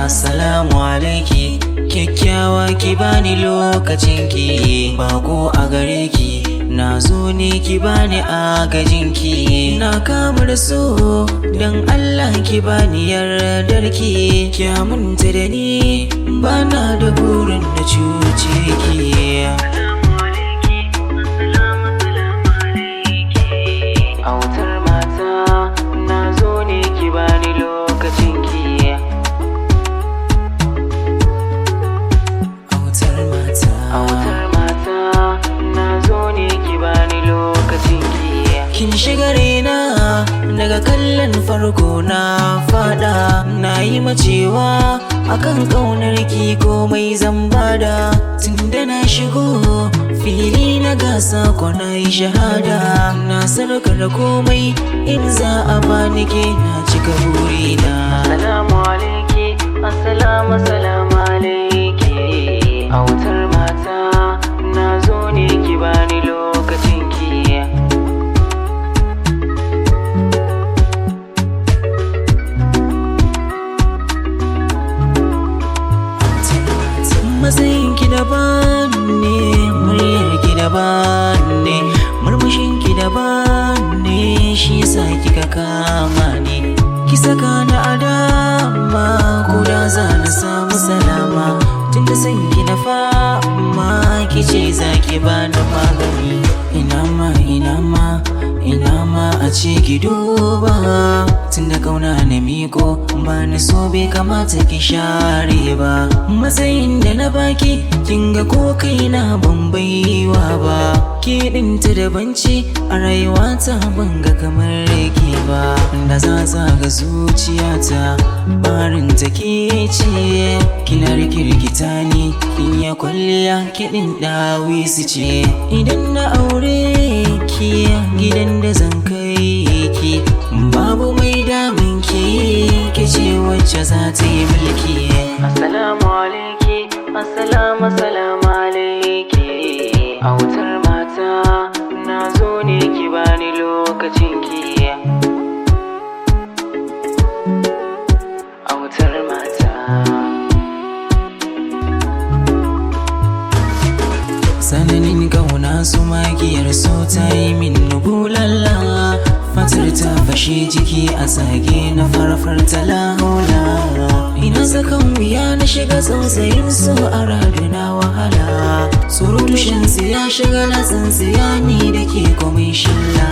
Assalamu alaiki, kyakkyawa ki bani lokacinki, bako a gare ki na zo ne ki bani agajinki. Na kama da so don Allah ki bani yardarki, ki aminta da ni bana da burin na cuce ki. Autar mata na zo ne ki bani lokacinki. Autar mata na zo ne ki bani lokacinki. Kin shiga raina daga kallon farko na fada, na yi macewa akan ƙaunarki komai zan bada. Tunda na shigo fili na gasa ko na yi shahada, na sarkar komai in za a bani ke na cika burina. Assalamu alaiki, assalamu alaiki. Autar mata na zo ne ki bani lokacinki. Matsayinki daban ne, muryarki daban ne, murmushinki daban ne, shi yasa kika kama ni. Ki saka na adama ko da za na samu salama, tunda sanki na fama ki ce za ki bani magani. Ina ma a ce ki duba, tunda kauna na miko ba na so bai kamata ki share ba. Matsayin da na baki kin ga ko kaina ban baiwa ba, ke ɗinta daban ce a rayuwata ban ga kamar ke ba. Da za ga zuciyata barin ta ke ce, kina rikirkita ni kin ya kwalliya kiɗin ɗawisu ce. Idan na aure ki gidan da zan kai ki, babu mai damun ki, ke ce wacce za ta yi mulki. Assalamu alaiki, assalamu alaiki. Autar mata na zo ne ki bani lokacinki. Autar mata. Sananin kauna su magiyar so ta yi min nubulalla, fatar ta fashe jiki a tsage na farfar talahola. Ina sakan wuya na shiga tsautsayin so a raduna wahala, surutushin ya shiga na tsintsiya ni da ke komai shilla.